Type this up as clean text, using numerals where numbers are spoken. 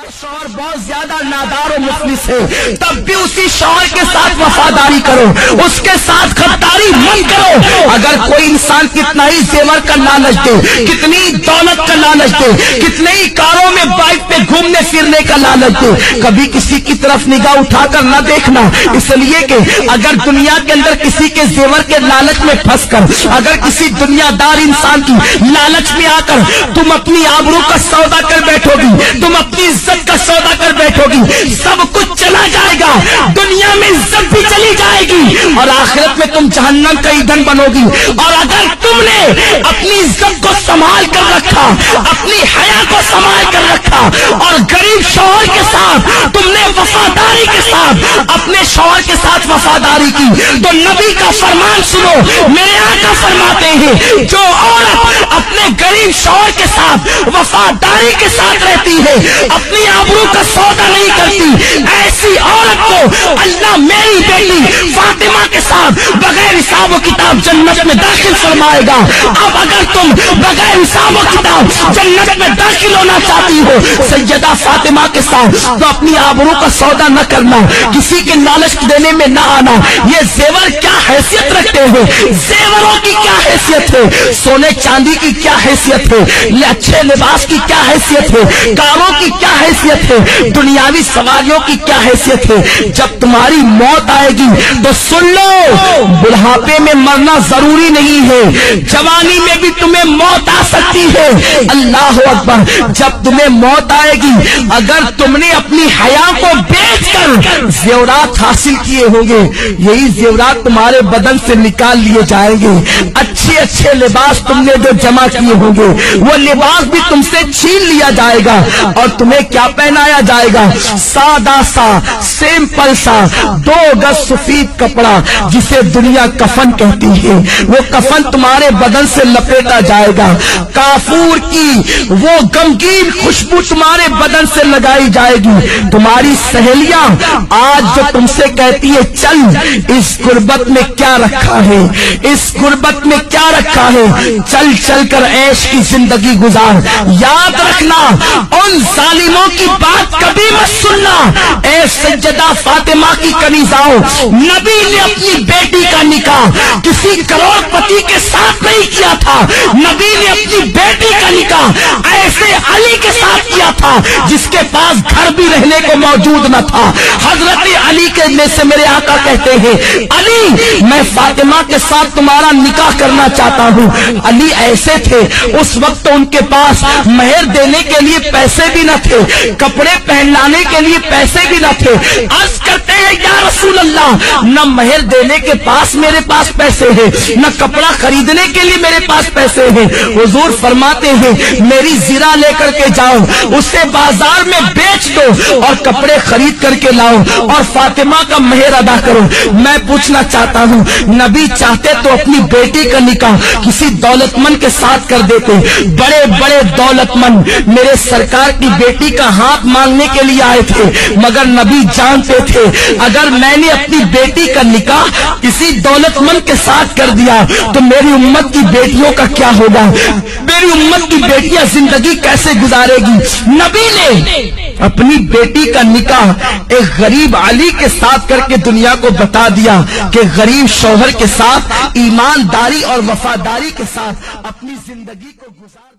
شوہر بہت زیادہ نادار و مفلس ہے، تب بھی اسی شوہر کے ساتھ وفاداری کرو، اس کے ساتھ غداری مت کرو۔ اگر کوئی انسان کتنا ہی زیور کا لالچ دے، کتنی دولت کا لالچ دے، کتنے ہی کاروں میں بائک پہ گھومنے پھرنے کا لالچ دے، کبھی کسی کی طرف نگاہ اٹھا کر نہ دیکھنا، اس لیے کہ اگر دنیا کے اندر کسی کے زیور کے لالچ میں پھنس کر، اگر کسی دنیا دار انسان کی لالچ میں آ کر تم اپنی آبرو کا سودا کر بیٹھو گی، تم اپنی عزت کا سودا کر بیٹھو گی، سب کچھ چلا جائے گا، دنیا میں عزت بھی چلی جائے گی اور آخرت میں تم جہنم کا ایندھن بنو گی۔ اور اگر تم نے اپنی عزت کو سنبھال کر رکھا، اپنی حیا کو سنبھال کر رکھا اور غریب شوہر کے ساتھ تم نے وفاداری کے ساتھ اپنے شوہر کے ساتھ وفاداری کی، تو نبی کا فرمان سنو، میرے آقا فرماتے ہیں جو عورت اپنے غریب شوہر کے ساتھ وفاداری کے ساتھ رہتی ہے، اپنی آبرو کا سودا نہیں کرتی، ایسی عورت کو اللہ میری بیٹی فاطمہ کے ساتھ بغیر حساب و کتاب جنت میں داخل فرمائے گا۔ اب اگر تم بغیر حساب و کتاب جنت میں داخل ہونا چاہتی ہو سیدہ فاطمہ کے ساتھ، تو اپنی آبرو کا سودا نہ کرنا، کسی کے لالچ دینے میں نہ آنا۔ یہ زیور کیا حیثیت رکھتے ہیں، زیوروں کی کیا حیثیت ہے، سونے چاندی کی کیا حیثیت ہے، اچھے لباس کی کیا حیثیت ہے، کاروں کی کیا حیثیت ہے، دنیاوی سواریوں کی کیا حیثیت ہے۔ جب تمہاری موت آئے گی تو سن لو، بڑھاپے میں مرنا ضروری نہیں ہے، جوانی میں بھی تمہیں موت آ سکتی ہے۔ اللہ اکبر، جب تمہیں موت آئے گی، اگر تم نے اپنی حیا کو بیچ کر زیورات حاصل کیے ہوں گے، یہی زیورات تمہارے بدن سے نکال لیے جائیں گے۔ اچھے اچھے لباس تم نے جو جمع کیے ہوں گے، وہ لباس بھی تم سے چھین لیا جائے گا اور تمہیں کیا پہنایا جائے گا، سادہ سا سمپل سا 2 گز سفید کپڑا جسے دنیا کفن کہتی ہے، وہ کفن تمہارے بدن سے لپیٹا جائے گا، کافور کی وہ غمگین خوشبو تمہارے بدن سے لگائی جائے گی۔ تمہاری سہیلیاں آج جو تم سے کہتی ہے چل اس غربت میں کیا رکھا ہے، اس غربت میں کیا رکھا ہے، چل چل کر عیش کی زندگی گزار، یاد رکھنا ان ظالموں کی بات کبھی مت سننا۔ اے سیدہ فاطمہ کی کنیزاؤں، نبی نے اپنی بیٹی کا نکاح کسی کروڑ پتی کے ساتھ نہیں کیا تھا، نبی نے اپنی بیٹی کا نکاح ایسے علی کے ساتھ کیا تھا جس کے پاس گھر بھی رہنے کو موجود نہ تھا۔ حضرت علی کے میں سے میرے آقا کہتے ہیں علی میں فاطمہ کے ساتھ تمہارا نکاح کرنا چاہتا ہوں۔ علی ایسے تھے، اس وقت ان کے پاس مہر دینے کے لیے پیسے بھی نہ تھے، کپڑے پہنانے کے لیے پیسے بھی نہ تھے۔ عرض کرتے ہیں یا رسول اللہ، نہ مہر دینے کے پاس میرے پاس پیسے ہیں، نہ کپڑا خریدنے کے لیے میرے پاس پیسے ہیں۔ حضور فرماتے ہیں میری زرہ لے کر کے جاؤ، اسے بازار میں بیچ دو اور کپڑے خرید کر کے لاؤ اور فاطمہ کا مہر ادا کرو۔ میں پوچھنا چاہتا ہوں، نبی چاہتے تو اپنی بیٹی کا نکاح کسی دولت مند کے ساتھ کر دیتے، بڑے بڑے دولت مند میرے سرکار کی بیٹی کا ہاتھ مانگنے کے لیے آئے تھے، مگر نبی جانتے تھے اگر میں نے اپنی بیٹی کا نکاح کسی دولت مند کے ساتھ کر دیا تو میری امت کی بیٹیوں کا کیا ہوگا، میری امت کی بیٹیاں زندگی کیسے گزارے گی۔ نبی نے اپنی بیٹی کا نکاح ایک غریب علی کے ساتھ کر کے دنیا کو بتا دیا کہ غریب شوہر کے ساتھ ایمانداری اور وفاداری کے ساتھ اپنی زندگی کو گزار